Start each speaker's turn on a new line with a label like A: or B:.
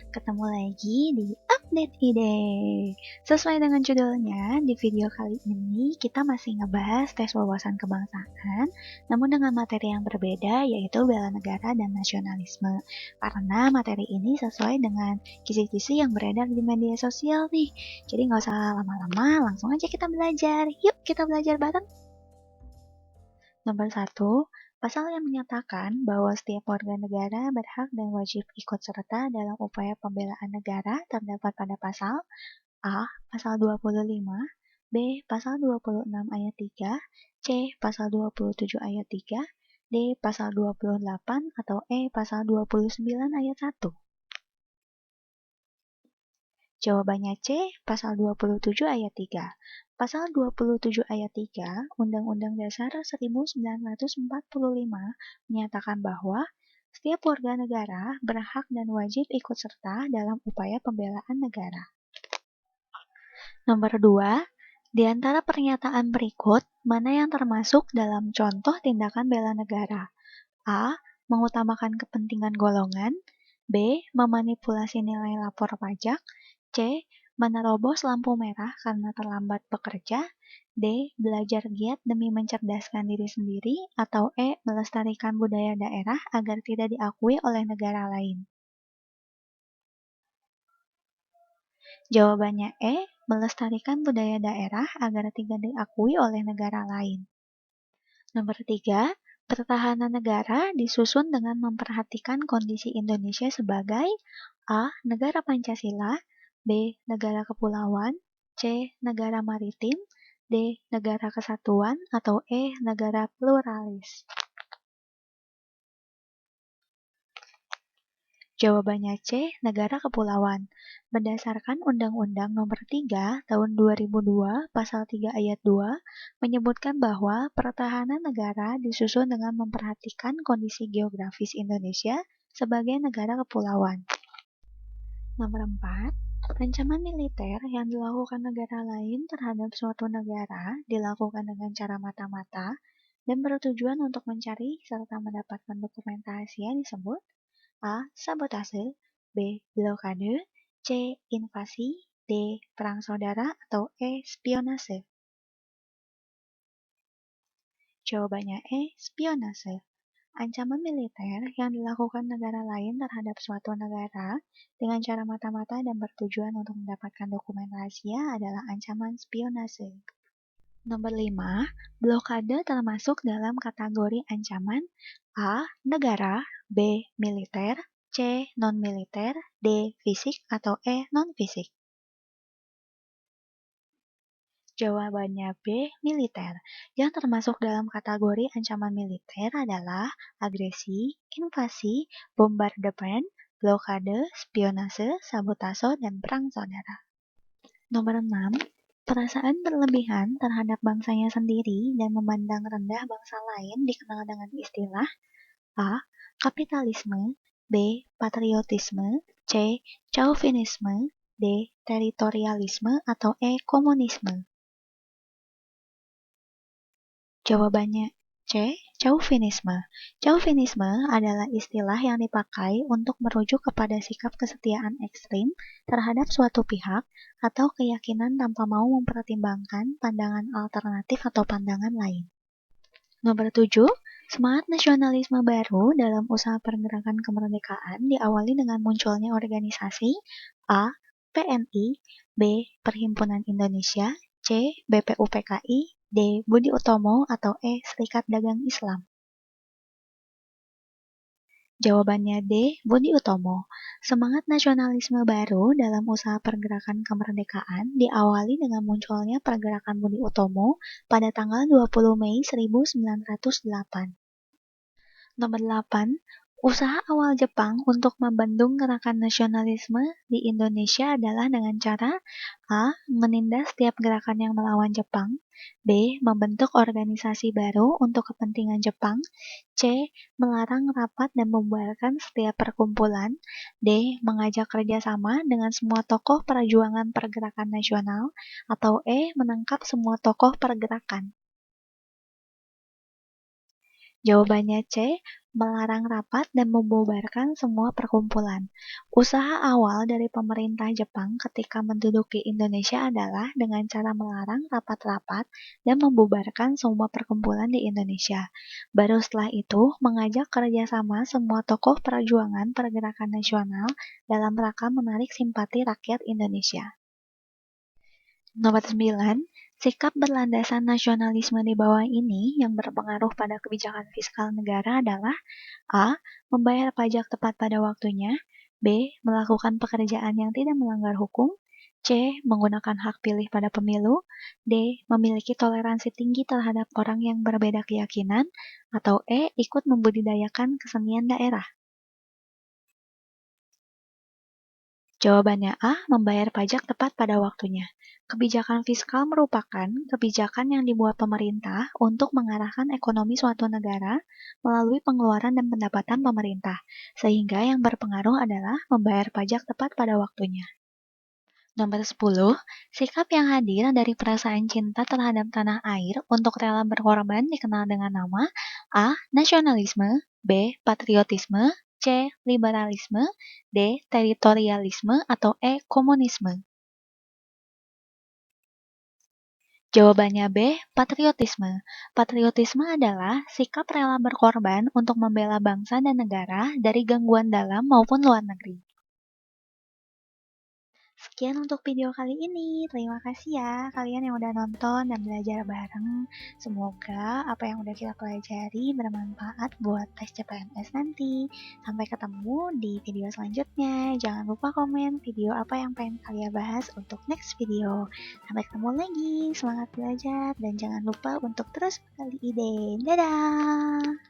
A: Ketemu lagi di Update Ide. Sesuai dengan judulnya, di video kali ini kita masih ngebahas tes wawasan kebangsaan, namun dengan materi yang berbeda yaitu bela negara dan nasionalisme. Karena materi ini sesuai dengan kisi-kisi yang beredar di media sosial nih. Jadi nggak usah lama-lama, langsung aja kita belajar. Yuk kita belajar bareng. Nomor 1, pasal yang menyatakan bahwa setiap warga negara berhak dan wajib ikut serta dalam upaya pembelaan negara terdapat pada pasal A. Pasal 25, B. Pasal 26 ayat 3, C. Pasal 27 ayat 3, D. Pasal 28, atau E. Pasal 29 ayat 1. Jawabannya C, pasal 27 ayat 3. Pasal 27 ayat 3 Undang-Undang Dasar 1945 menyatakan bahwa setiap warga negara berhak dan wajib ikut serta dalam upaya pembelaan negara. Nomor 2, di antara pernyataan berikut, mana yang termasuk dalam contoh tindakan bela negara? A. Mengutamakan kepentingan golongan, B. Memanipulasi nilai lapor pajak, C. Menerobos lampu merah karena terlambat bekerja, D. Belajar giat demi mencerdaskan diri sendiri, atau E. Melestarikan budaya daerah agar tidak diakui oleh negara lain. Jawabannya E. Melestarikan budaya daerah agar tidak diakui oleh negara lain. Nomor 3, pertahanan negara disusun dengan memperhatikan kondisi Indonesia sebagai A. Negara Pancasila, B. Negara kepulauan, C. Negara maritim, D. Negara kesatuan, atau E. Negara pluralis. Jawabannya C. Negara kepulauan. Berdasarkan Undang-Undang Nomor 3 Tahun 2002 Pasal 3 Ayat 2 menyebutkan bahwa pertahanan negara disusun dengan memperhatikan kondisi geografis Indonesia sebagai negara kepulauan. Nomor 4, ancaman militer yang dilakukan negara lain terhadap suatu negara dilakukan dengan cara mata-mata dan bertujuan untuk mencari serta mendapatkan dokumentasi yang disebut A. Sabotase, B. Blokade, C. Invasi, D. Perang saudara, atau E. Spionase. Jawabannya E. Spionase. Ancaman militer yang dilakukan negara lain terhadap suatu negara dengan cara mata-mata dan bertujuan untuk mendapatkan dokumentasi adalah ancaman spionase. Nomor 5, blokade termasuk dalam kategori ancaman A. Negara, B. Militer, C. Non-militer, D. Fisik, atau E. Non-fisik. Jawabannya B. Militer. Yang termasuk dalam kategori ancaman militer adalah agresi, invasi, bombardemen, blokade, spionase, sabotase, dan perang saudara. Nomor 6, perasaan berlebihan terhadap bangsanya sendiri dan memandang rendah bangsa lain dikenal dengan istilah A. Kapitalisme, B. Patriotisme, C. Chauvinisme, D. Teritorialisme, atau E. Komunisme. Jawabannya C. Chauvinisme. Chauvinisme adalah istilah yang dipakai untuk merujuk kepada sikap kesetiaan ekstrim terhadap suatu pihak atau keyakinan tanpa mau mempertimbangkan pandangan alternatif atau pandangan lain. Nomor 7, semangat nasionalisme baru dalam usaha pergerakan kemerdekaan diawali dengan munculnya organisasi A. PNI, B. Perhimpunan Indonesia, C. BPUPKI, D. Budi Utomo, atau E. Serikat Dagang Islam. Jawabannya D. Budi Utomo. Semangat nasionalisme baru dalam usaha pergerakan kemerdekaan diawali dengan munculnya pergerakan Budi Utomo pada tanggal 20 Mei 1908. Nomor 8, usaha awal Jepang untuk membendung gerakan nasionalisme di Indonesia adalah dengan cara A. Menindas setiap gerakan yang melawan Jepang, B. Membentuk organisasi baru untuk kepentingan Jepang, C. Melarang rapat dan membubarkan setiap perkumpulan, D. Mengajak kerjasama dengan semua tokoh perjuangan pergerakan nasional, atau E. Menangkap semua tokoh pergerakan. Jawabannya C. melarang rapat dan membubarkan semua perkumpulan. Usaha awal dari pemerintah Jepang ketika menduduki Indonesia adalah dengan cara melarang rapat-rapat dan membubarkan semua perkumpulan di Indonesia. Baru setelah itu, mengajak kerjasama semua tokoh perjuangan pergerakan nasional dalam rangka menarik simpati rakyat Indonesia. Nomor 9, sikap berlandasan nasionalisme di bawah ini yang berpengaruh pada kebijakan fiskal negara adalah A. Membayar pajak tepat pada waktunya, B. Melakukan pekerjaan yang tidak melanggar hukum, C. Menggunakan hak pilih pada pemilu, D. Memiliki toleransi tinggi terhadap orang yang berbeda keyakinan, atau E. Ikut membudidayakan kesenian daerah. Jawabannya A. Membayar pajak tepat pada waktunya. Kebijakan fiskal merupakan kebijakan yang dibuat pemerintah untuk mengarahkan ekonomi suatu negara melalui pengeluaran dan pendapatan pemerintah, sehingga yang berpengaruh adalah membayar pajak tepat pada waktunya. Nomor 10, sikap yang hadir dari perasaan cinta terhadap tanah air untuk rela berkorban dikenal dengan nama A. Nasionalisme, B. Patriotisme, C. Liberalisme, D. Teritorialisme, atau E. Komunisme. Jawabannya B. Patriotisme. Patriotisme adalah sikap rela berkorban untuk membela bangsa dan negara dari gangguan dalam maupun luar negeri. Sekian untuk video kali ini. Terima kasih ya kalian yang udah nonton dan belajar bareng. Semoga apa yang udah kita pelajari bermanfaat buat tes CPNS nanti. Sampai ketemu di video selanjutnya. Jangan lupa komen video apa yang pengen kalian bahas untuk next video. Sampai ketemu lagi. Semangat belajar dan jangan lupa untuk terus menggali ide. Dadah!